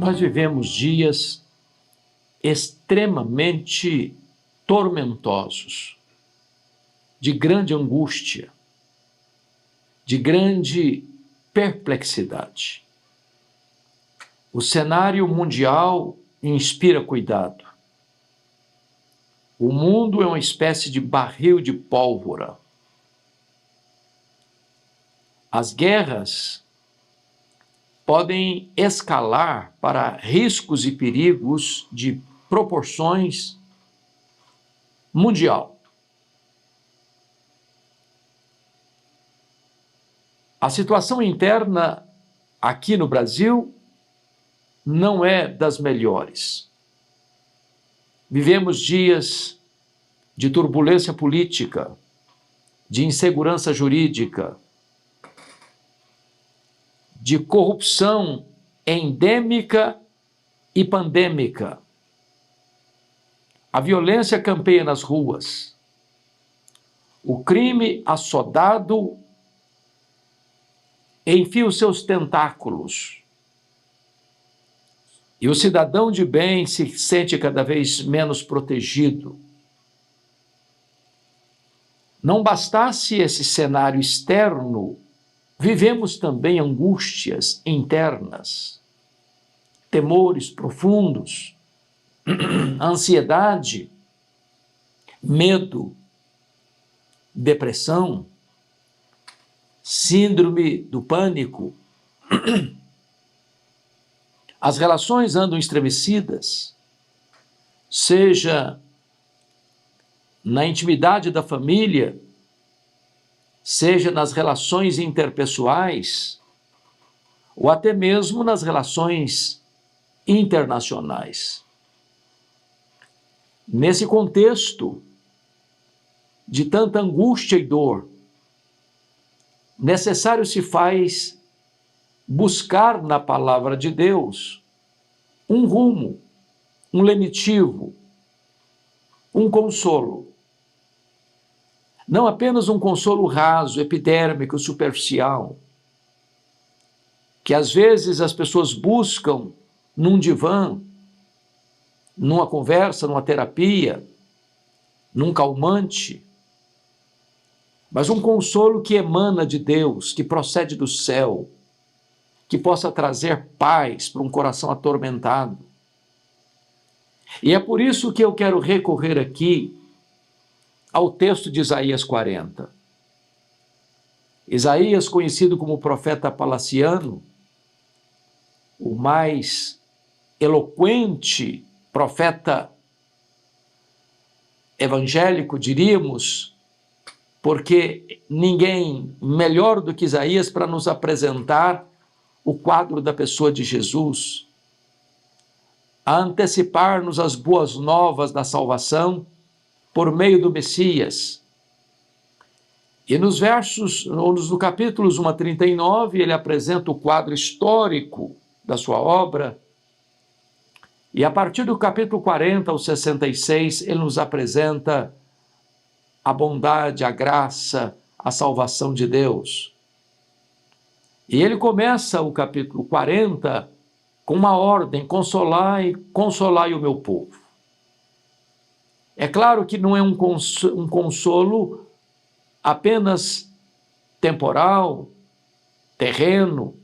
Nós vivemos dias extremamente tormentosos, de grande angústia, de grande perplexidade. O cenário mundial inspira cuidado. O mundo é uma espécie de barril de pólvora. As guerras podem escalar para riscos e perigos de proporções mundial. A situação interna aqui no Brasil não é das melhores. Vivemos dias de turbulência política, de insegurança jurídica, de corrupção endêmica e pandêmica. A violência campeia nas ruas. O crime assodado enfia os seus tentáculos. E o cidadão de bem se sente cada vez menos protegido. Não bastasse esse cenário externo, vivemos também angústias internas, temores profundos, ansiedade, medo, depressão, síndrome do pânico. As relações andam estremecidas, seja na intimidade da família, seja nas relações interpessoais, ou até mesmo nas relações internacionais. Nesse contexto de tanta angústia e dor, necessário se faz buscar na palavra de Deus um rumo, um lenitivo, um consolo. Não apenas um consolo raso, epidérmico, superficial, que às vezes as pessoas buscam num divã, numa conversa, numa terapia, num calmante, mas um consolo que emana de Deus, que procede do céu, que possa trazer paz para um coração atormentado. E é por isso que eu quero recorrer aqui ao texto de Isaías 40. Isaías, conhecido como profeta palaciano, o mais eloquente profeta evangélico, diríamos, porque ninguém melhor do que Isaías para nos apresentar o quadro da pessoa de Jesus, a antecipar-nos as boas novas da salvação por meio do Messias. E nos versos, ou no capítulos 1 a 39, ele apresenta o quadro histórico da sua obra, e a partir do capítulo 40 ao 66, ele nos apresenta a bondade, a graça, a salvação de Deus. E ele começa o capítulo 40 com uma ordem: consolai o meu povo. É claro que não é um consolo apenas temporal, terreno,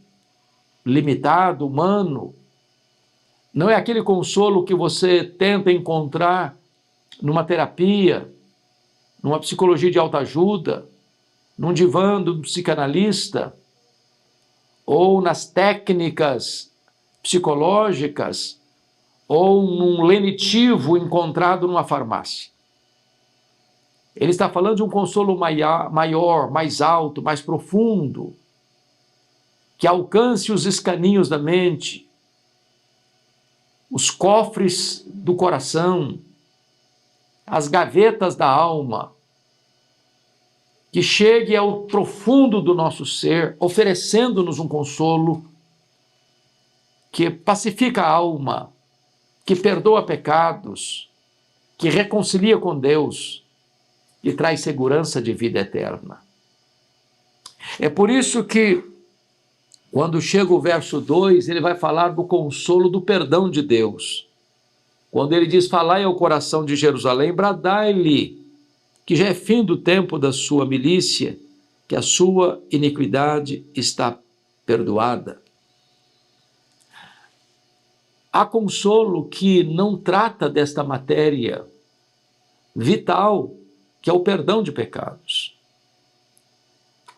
limitado, humano. Não é aquele consolo que você tenta encontrar numa terapia, numa psicologia de autoajuda, num divã do psicanalista, ou nas técnicas psicológicas, ou num lenitivo encontrado numa farmácia. Ele está falando de um consolo maior, mais alto, mais profundo, que alcance os escaninhos da mente, os cofres do coração, as gavetas da alma, que chegue ao profundo do nosso ser, oferecendo-nos um consolo que pacifica a alma, que perdoa pecados, que reconcilia com Deus e traz segurança de vida eterna. É por isso que Quando chega o verso 2, ele vai falar do consolo do perdão de Deus. Quando ele diz, falai ao coração de Jerusalém, bradai-lhe, que já é fim do tempo da sua milícia, que a sua iniquidade está perdoada. Há consolo que não trata desta matéria vital, que é o perdão de pecados.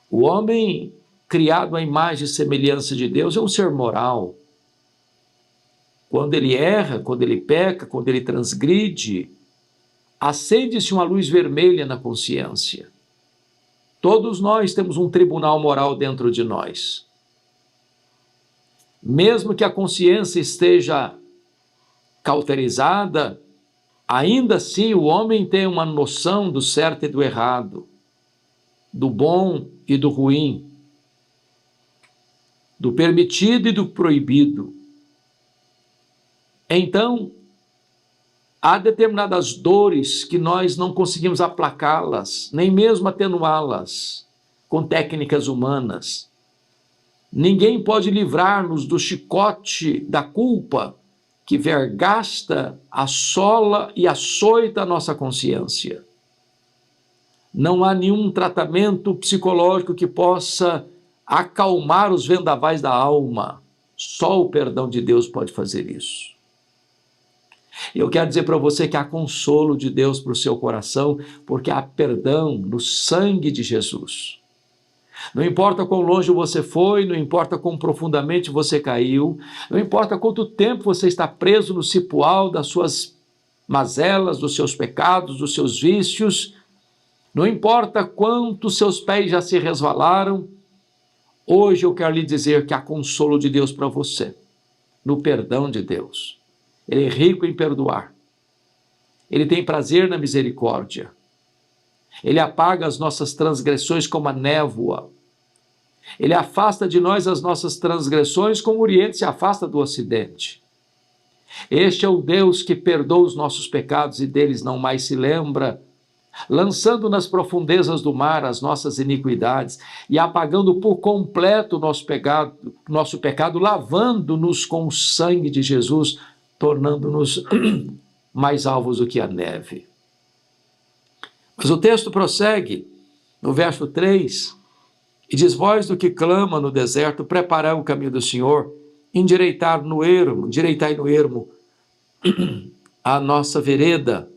O homem criado à imagem e semelhança de Deus é um ser moral. Quando ele erra, quando ele peca, quando ele transgride, acende-se uma luz vermelha na consciência. Todos nós temos um tribunal moral dentro de nós. Mesmo que a consciência esteja cauterizada, ainda assim o homem tem uma noção do certo e do errado, do bom e do ruim, do permitido e do proibido. Então, há determinadas dores que nós não conseguimos aplacá-las, nem mesmo atenuá-las com técnicas humanas. Ninguém pode livrar-nos do chicote da culpa que vergasta, assola e açoita a nossa consciência. Não há nenhum tratamento psicológico que possa acalmar os vendavais da alma. Só o perdão de Deus pode fazer isso. Eu quero dizer para você que há consolo de Deus para o seu coração, porque há perdão no sangue de Jesus. Não importa quão longe você foi, não importa quão profundamente você caiu, não importa quanto tempo você está preso no cipoal das suas mazelas, dos seus pecados, dos seus vícios, não importa quantos seus pés já se resvalaram, hoje eu quero lhe dizer que há consolo de Deus para você, no perdão de Deus. Ele é rico em perdoar. Ele tem prazer na misericórdia. Ele apaga as nossas transgressões como a névoa. Ele afasta de nós as nossas transgressões como o Oriente se afasta do Ocidente. Este é o Deus que perdoa os nossos pecados e deles não mais se lembra, lançando nas profundezas do mar as nossas iniquidades e apagando por completo o nosso pecado, lavando-nos com o sangue de Jesus, tornando-nos mais alvos do que a neve. Mas o texto prossegue no verso 3 e diz, vós do que clama no deserto, preparai o caminho do Senhor, endireitai no ermo a nossa vereda.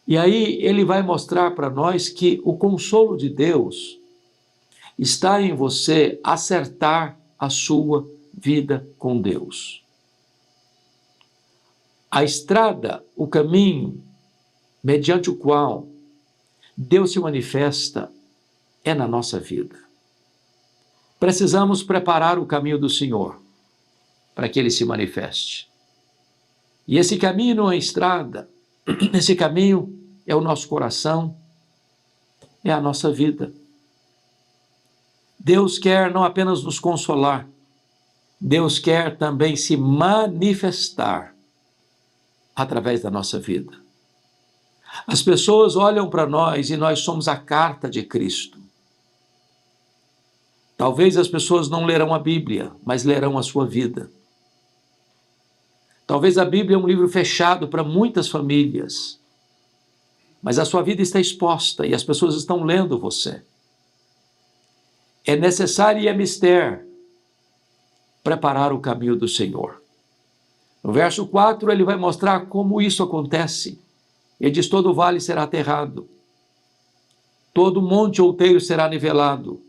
E aí ele vai mostrar para nós que o consolo de Deus está em você acertar a sua vida com Deus. A estrada, o caminho, mediante o qual Deus se manifesta, é na nossa vida. Precisamos preparar o caminho do Senhor para que Ele se manifeste. E esse caminho não é estrada, esse caminho é o nosso coração, é a nossa vida. Deus quer não apenas nos consolar, Deus quer também se manifestar através da nossa vida. As pessoas olham para nós e nós somos a carta de Cristo. Talvez as pessoas não lerão a Bíblia, mas lerão a sua vida. Talvez a Bíblia é um livro fechado para muitas famílias, mas a sua vida está exposta e as pessoas estão lendo você. É necessário e é mister preparar o caminho do Senhor. No verso 4, ele vai mostrar como isso acontece. Ele diz, todo vale será aterrado, todo monte outeiro será nivelado,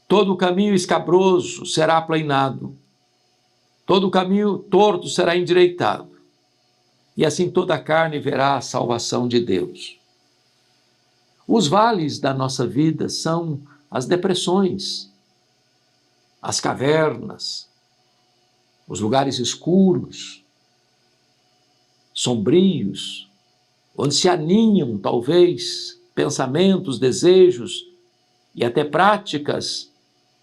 todo caminho escabroso será aplainado, todo caminho torto será endireitado, e assim toda a carne verá a salvação de Deus. Os vales da nossa vida são as depressões, as cavernas, os lugares escuros, sombrios, onde se aninham, talvez, pensamentos, desejos e até práticas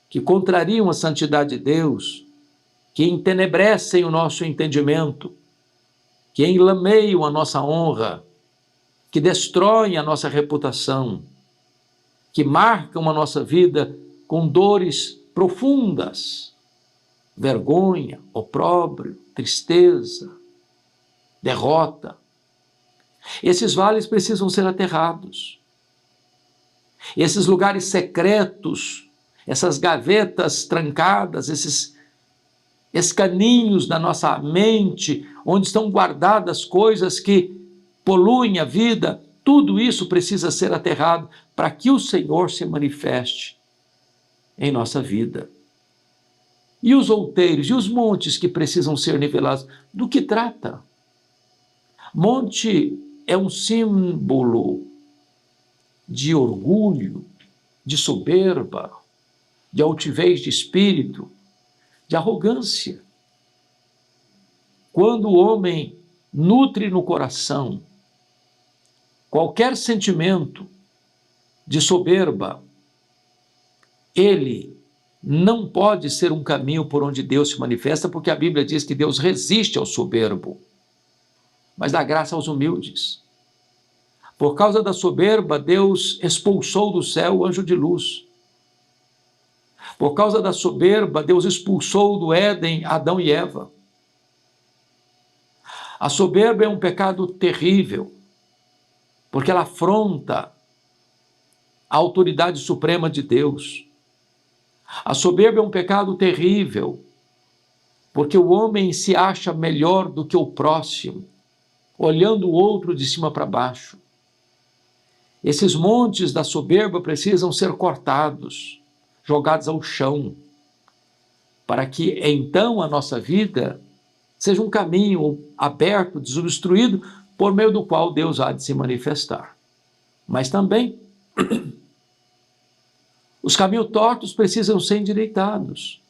que contrariam a santidade de Deus, que entenebrecem o nosso entendimento, que enlameiam a nossa honra, que destroem a nossa reputação, que marcam a nossa vida com dores profundas, vergonha, opróbrio, tristeza, derrota. Esses vales precisam ser aterrados. Esses lugares secretos, essas gavetas trancadas, esses escaninhos da nossa mente, onde estão guardadas coisas que poluem a vida, tudo isso precisa ser aterrado para que o Senhor se manifeste em nossa vida. E os outeiros e os montes que precisam ser nivelados, do que trata? Monte é um símbolo de orgulho, de soberba, de altivez de espírito, de arrogância. Quando o homem nutre no coração qualquer sentimento de soberba, ele não pode ser um caminho por onde Deus se manifesta, porque a Bíblia diz que Deus resiste ao soberbo, mas dá graça aos humildes. Por causa da soberba, Deus expulsou do céu o anjo de luz. Por causa da soberba, Deus expulsou do Éden Adão e Eva. A soberba é um pecado terrível, porque ela afronta a autoridade suprema de Deus. A soberba é um pecado terrível, porque o homem se acha melhor do que o próximo, olhando o outro de cima para baixo. Esses montes da soberba precisam ser cortados, jogados ao chão, para que então a nossa vida seja um caminho aberto, desobstruído, por meio do qual Deus há de se manifestar. Mas também os caminhos tortos precisam ser endireitados.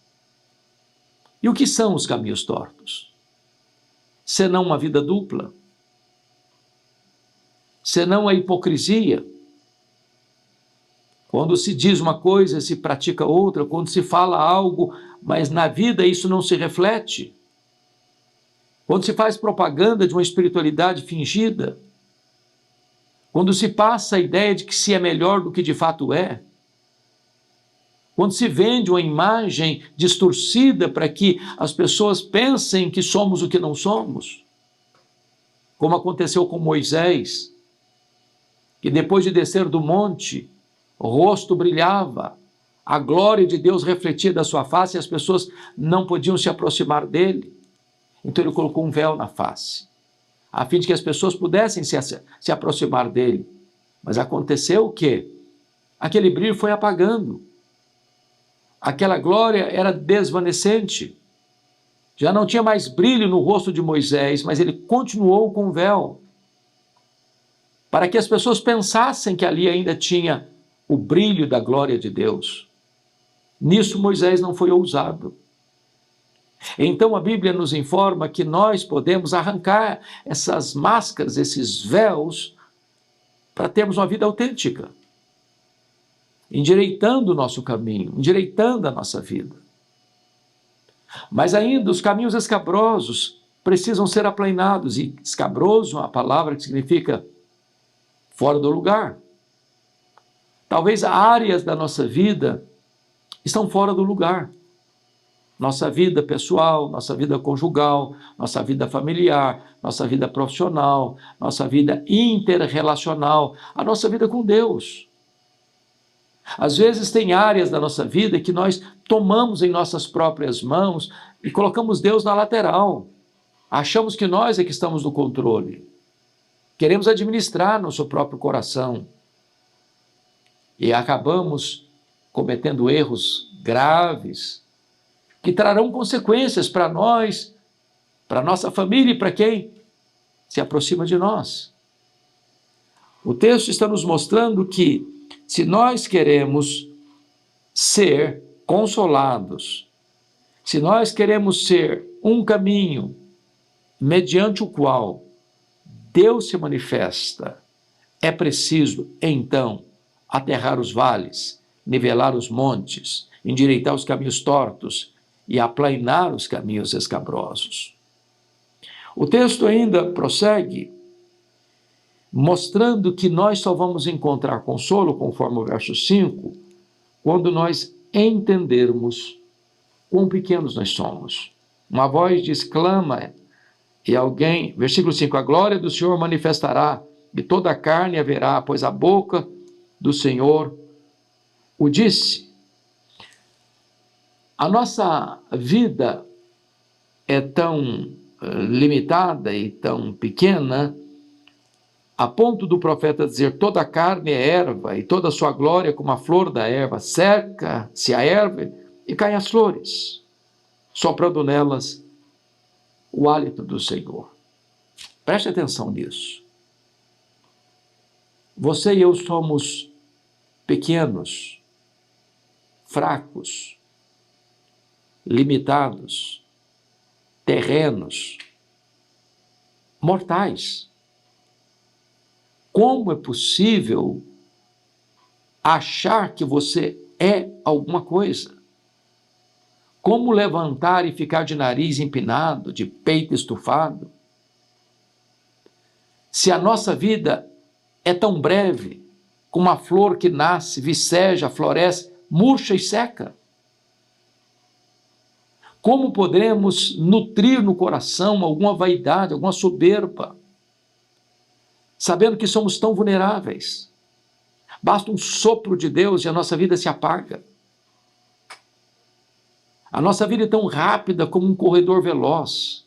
E o que são os caminhos tortos? Senão uma vida dupla? Senão a hipocrisia? Quando se diz uma coisa, se pratica outra, quando se fala algo, mas na vida isso não se reflete. Quando se faz propaganda de uma espiritualidade fingida, quando se passa a ideia de que se é melhor do que de fato é, quando se vende uma imagem distorcida para que as pessoas pensem que somos o que não somos, como aconteceu com Moisés, que depois de descer do monte, o rosto brilhava, a glória de Deus refletia da sua face e as pessoas não podiam se aproximar dele. Então ele colocou um véu na face, a fim de que as pessoas pudessem se aproximar dele. Mas aconteceu o quê? Aquele brilho foi apagando. Aquela glória era desvanecente. Já não tinha mais brilho no rosto de Moisés, mas ele continuou com o véu, para que as pessoas pensassem que ali ainda tinha o brilho da glória de Deus. Nisso Moisés não foi ousado. Então a Bíblia nos informa que nós podemos arrancar essas máscaras, esses véus, para termos uma vida autêntica, endireitando o nosso caminho, endireitando a nossa vida. Mas ainda os caminhos escabrosos precisam ser aplainados, e escabroso é uma palavra que significa fora do lugar. Talvez áreas da nossa vida estão fora do lugar. Nossa vida pessoal, nossa vida conjugal, nossa vida familiar, nossa vida profissional, nossa vida interrelacional, a nossa vida com Deus. Às vezes tem áreas da nossa vida que nós tomamos em nossas próprias mãos e colocamos Deus na lateral. Achamos que nós é que estamos no controle. Queremos administrar nosso próprio coração. E acabamos cometendo erros graves que trarão consequências para nós, para nossa família e para quem se aproxima de nós. O texto está nos mostrando que, se nós queremos ser consolados, se nós queremos ser um caminho mediante o qual Deus se manifesta, é preciso, então, aterrar os vales, nivelar os montes, endireitar os caminhos tortos e aplainar os caminhos escabrosos. O texto ainda prossegue, mostrando que nós só vamos encontrar consolo, conforme o verso 5, quando nós entendermos quão pequenos nós somos. Uma voz exclama, e alguém, versículo 5, a glória do Senhor manifestará, e toda a carne a verá, pois a boca do Senhor o disse. A nossa vida é tão limitada e tão pequena, a ponto do profeta dizer, toda a carne é erva, e toda a sua glória como a flor da erva, seca-se a erva e caem as flores, soprando nelas o hálito do Senhor. Preste atenção nisso. Você e eu somos pequenos, fracos, limitados, terrenos, mortais. Como é possível achar que você é alguma coisa? Como levantar e ficar de nariz empinado, de peito estufado? Se a nossa vida é tão breve, como uma flor que nasce, viceja, floresce, murcha e seca. Como poderemos nutrir no coração alguma vaidade, alguma soberba, sabendo que somos tão vulneráveis? Basta um sopro de Deus e a nossa vida se apaga. A nossa vida é tão rápida como um corredor veloz.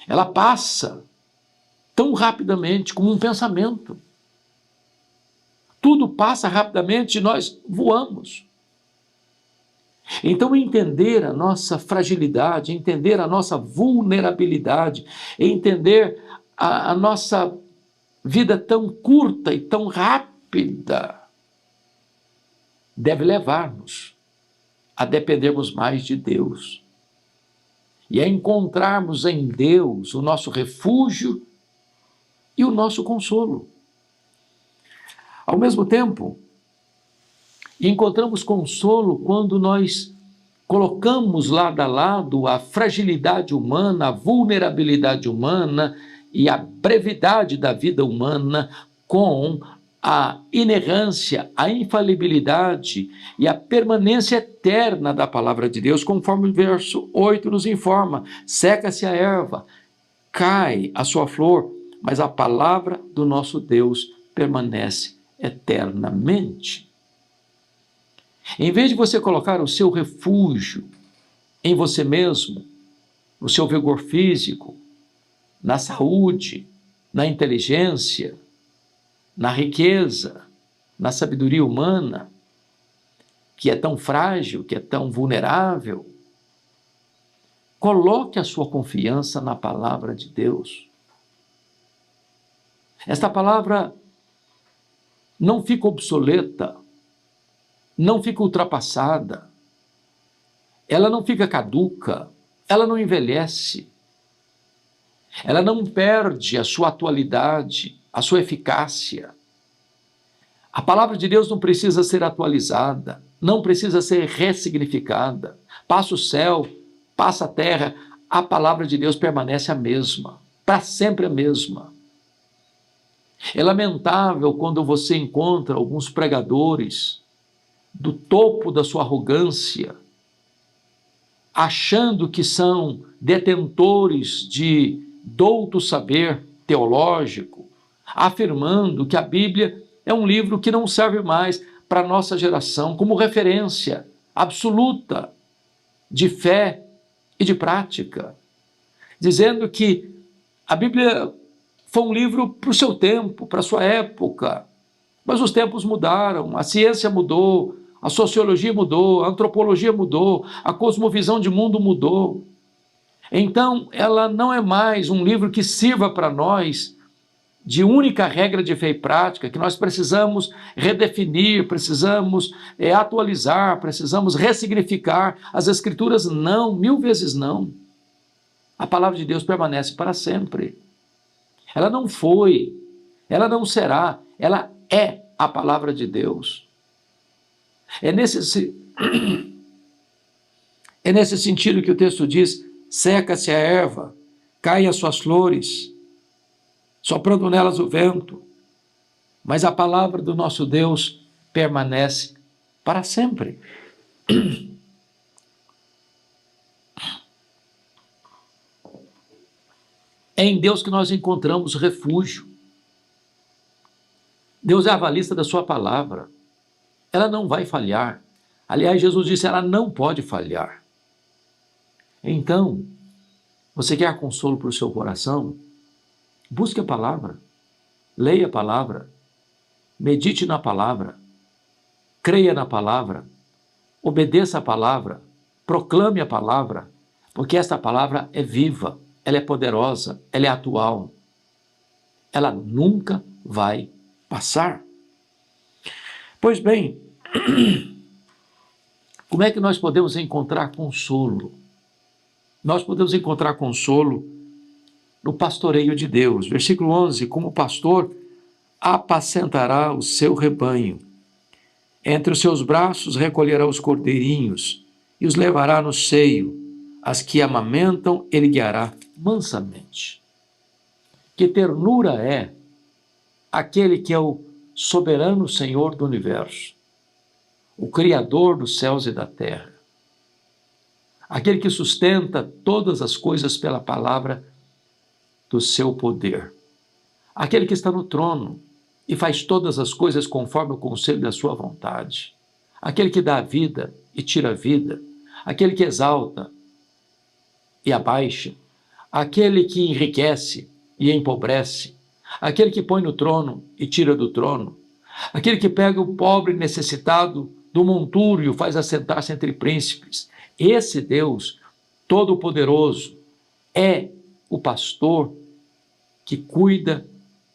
Ela passa tão rapidamente como um pensamento. Tudo passa rapidamente e nós voamos. Então, entender a nossa fragilidade, entender a nossa vulnerabilidade, entender a nossa vida tão curta e tão rápida, deve levar-nos a dependermos mais de Deus e a encontrarmos em Deus o nosso refúgio e o nosso consolo. Ao mesmo tempo, encontramos consolo quando nós colocamos lado a lado a fragilidade humana, a vulnerabilidade humana e a brevidade da vida humana com a inerrância, a infalibilidade e a permanência eterna da palavra de Deus, conforme o verso 8 nos informa. Seca-se a erva, cai a sua flor, mas a palavra do nosso Deus permanece eternamente. Em vez de você colocar o seu refúgio em você mesmo, no seu vigor físico, na saúde, na inteligência, na riqueza, na sabedoria humana, que é tão frágil, que é tão vulnerável, coloque a sua confiança na palavra de Deus. Esta palavra não fica obsoleta, não fica ultrapassada, ela não fica caduca, ela não envelhece, ela não perde a sua atualidade, a sua eficácia. A palavra de Deus não precisa ser atualizada, não precisa ser ressignificada. Passa o céu, passa a terra, a palavra de Deus permanece a mesma, para sempre a mesma. É lamentável quando você encontra alguns pregadores do topo da sua arrogância, achando que são detentores de douto saber teológico, afirmando que a Bíblia é um livro que não serve mais para a nossa geração como referência absoluta de fé e de prática, dizendo que a Bíblia foi um livro para o seu tempo, para a sua época, mas os tempos mudaram, a ciência mudou, a sociologia mudou, a antropologia mudou, a cosmovisão de mundo mudou. Então, ela não é mais um livro que sirva para nós de única regra de fé e prática, que nós precisamos redefinir, precisamos atualizar, precisamos ressignificar. As Escrituras não, 1000 vezes não. A palavra de Deus permanece para sempre. Ela não foi, ela não será, ela é a palavra de Deus. É nesse sentido que o texto diz, seca-se a erva, caem as suas flores, soprando nelas o vento, mas a palavra do nosso Deus permanece para sempre. É em Deus que nós encontramos refúgio. Deus é avalista da sua palavra. Ela não vai falhar. Aliás, Jesus disse, ela não pode falhar. Então, você quer consolo para o seu coração? Busque a palavra, leia a palavra, medite na palavra, creia na palavra, obedeça a palavra, proclame a palavra, porque esta palavra é viva, ela é poderosa, ela é atual. Ela nunca vai passar. Pois bem, como é que nós podemos encontrar consolo? Nós podemos encontrar consolo no pastoreio de Deus. Versículo 11, como pastor, apacentará o seu rebanho. Entre os seus braços recolherá os cordeirinhos e os levará no seio. As que amamentam, ele guiará mansamente. Que ternura é aquele que é o soberano Senhor do universo, o Criador dos céus e da terra, aquele que sustenta todas as coisas pela palavra do seu poder, aquele que está no trono e faz todas as coisas conforme o conselho da sua vontade, aquele que dá a vida e tira a vida, aquele que exalta e abaixa, aquele que enriquece e empobrece, aquele que põe no trono e tira do trono, aquele que pega o pobre necessitado do monturo e o faz assentar-se entre príncipes. Esse Deus Todo-Poderoso é o pastor que cuida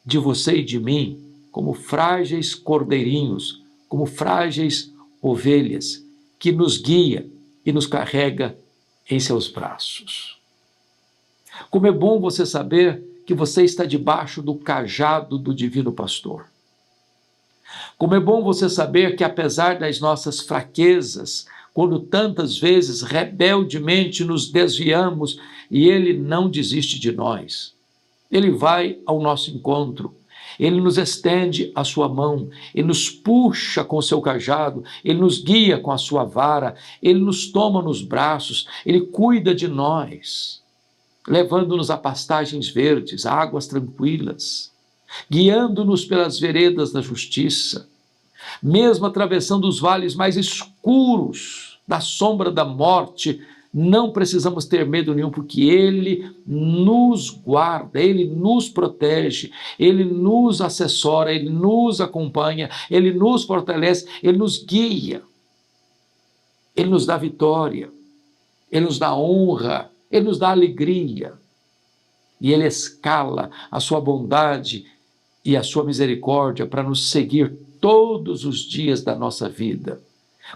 de você e de mim como frágeis cordeirinhos, como frágeis ovelhas, que nos guia e nos carrega em seus braços. Como é bom você saber que você está debaixo do cajado do divino pastor. Como é bom você saber que, apesar das nossas fraquezas, quando tantas vezes rebeldemente nos desviamos, e ele não desiste de nós. Ele vai ao nosso encontro, ele nos estende a sua mão, ele nos puxa com o seu cajado, ele nos guia com a sua vara, ele nos toma nos braços, ele cuida de nós, levando-nos a pastagens verdes, a águas tranquilas, guiando-nos pelas veredas da justiça, mesmo atravessando os vales mais escuros da sombra da morte, não precisamos ter medo nenhum, porque Ele nos guarda, Ele nos protege, Ele nos assessora, Ele nos acompanha, Ele nos fortalece, Ele nos guia, Ele nos dá vitória, Ele nos dá honra, Ele nos dá alegria, e Ele escala a sua bondade e a sua misericórdia para nos seguir todos os dias da nossa vida.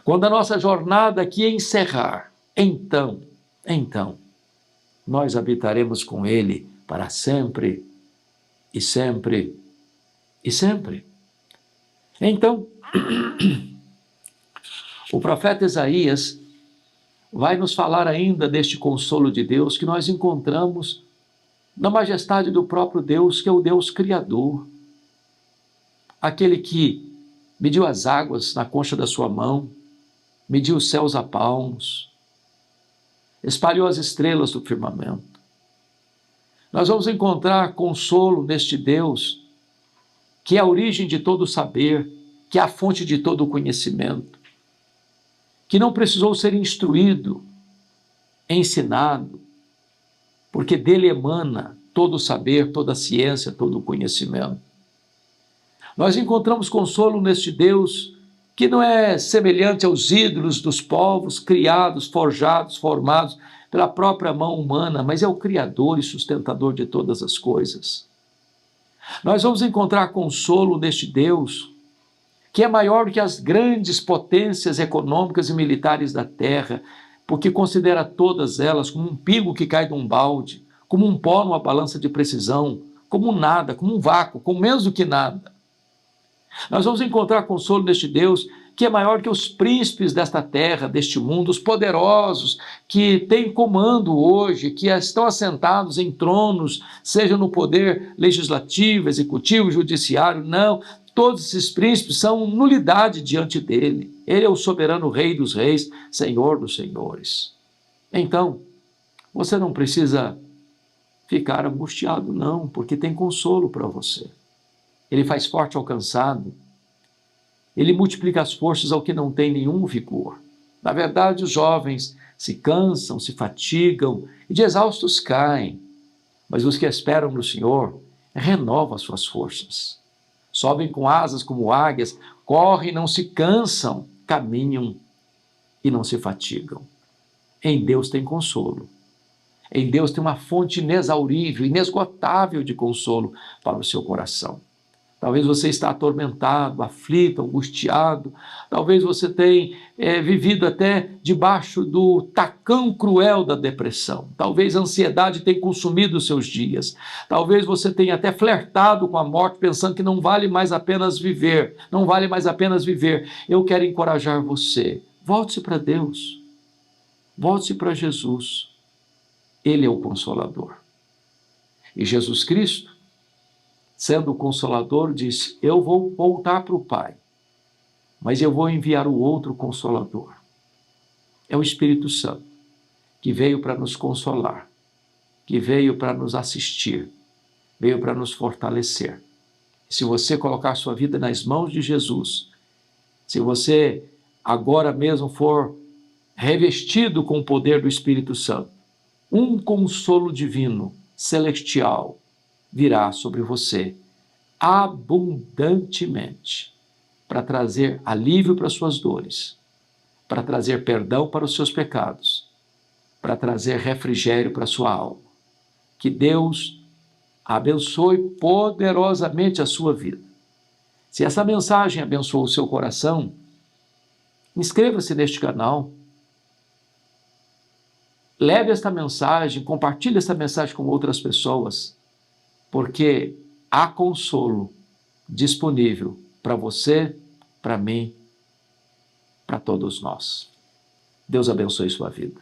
Quando a nossa jornada aqui encerrar, então, nós habitaremos com Ele para sempre, e sempre, e sempre. Então, o profeta Isaías vai nos falar ainda deste consolo de Deus que nós encontramos na majestade do próprio Deus, que é o Deus Criador, aquele que mediu as águas na concha da sua mão, mediu os céus a palmos, espalhou as estrelas do firmamento. Nós vamos encontrar consolo neste Deus, que é a origem de todo saber, que é a fonte de todo conhecimento, que não precisou ser instruído, ensinado, porque dele emana todo o saber, toda a ciência, todo o conhecimento. Nós encontramos consolo neste Deus que não é semelhante aos ídolos dos povos criados, forjados, formados pela própria mão humana, mas é o Criador e sustentador de todas as coisas. Nós vamos encontrar consolo neste Deus, que é maior do que as grandes potências econômicas e militares da terra, porque considera todas elas como um pingo que cai de um balde, como um pó numa balança de precisão, como nada, como um vácuo, como menos do que nada. Nós vamos encontrar consolo neste Deus que é maior que os príncipes desta terra, deste mundo, os poderosos que têm comando hoje, que estão assentados em tronos, seja no poder legislativo, executivo, judiciário, não, todos esses príncipes são nulidade diante dele. Ele é o soberano Rei dos reis, Senhor dos senhores. Então, você não precisa ficar angustiado, não, porque tem consolo para você. Ele faz forte ao cansado. Ele multiplica as forças ao que não tem nenhum vigor. Na verdade, os jovens se cansam, se fatigam e de exaustos caem. Mas os que esperam no Senhor renovam as suas forças. Sobem com asas como águias, correm e não se cansam, caminham e não se fatigam. Em Deus tem consolo. Em Deus tem uma fonte inexaurível, inesgotável de consolo para o seu coração. Talvez você está atormentado, aflito, angustiado. Talvez você tenha vivido até debaixo do tacão cruel da depressão. Talvez a ansiedade tenha consumido os seus dias. Talvez você tenha até flertado com a morte, pensando que não vale mais apenas viver. Não vale mais apenas viver. Eu quero encorajar você. Volte-se para Deus. Volte-se para Jesus. Ele é o Consolador. E Jesus Cristo, sendo o Consolador, disse: eu vou voltar para o Pai, mas eu vou enviar o outro Consolador. É o Espírito Santo, que veio para nos consolar, que veio para nos assistir, veio para nos fortalecer. Se você colocar sua vida nas mãos de Jesus, se você agora mesmo for revestido com o poder do Espírito Santo, um consolo divino, celestial, virá sobre você abundantemente para trazer alívio para suas dores, para trazer perdão para os seus pecados, para trazer refrigério para a sua alma. Que Deus abençoe poderosamente a sua vida. Se essa mensagem abençoou o seu coração, inscreva-se neste canal, leve esta mensagem, compartilhe esta mensagem com outras pessoas, porque há consolo disponível para você, para mim, para todos nós. Deus abençoe sua vida.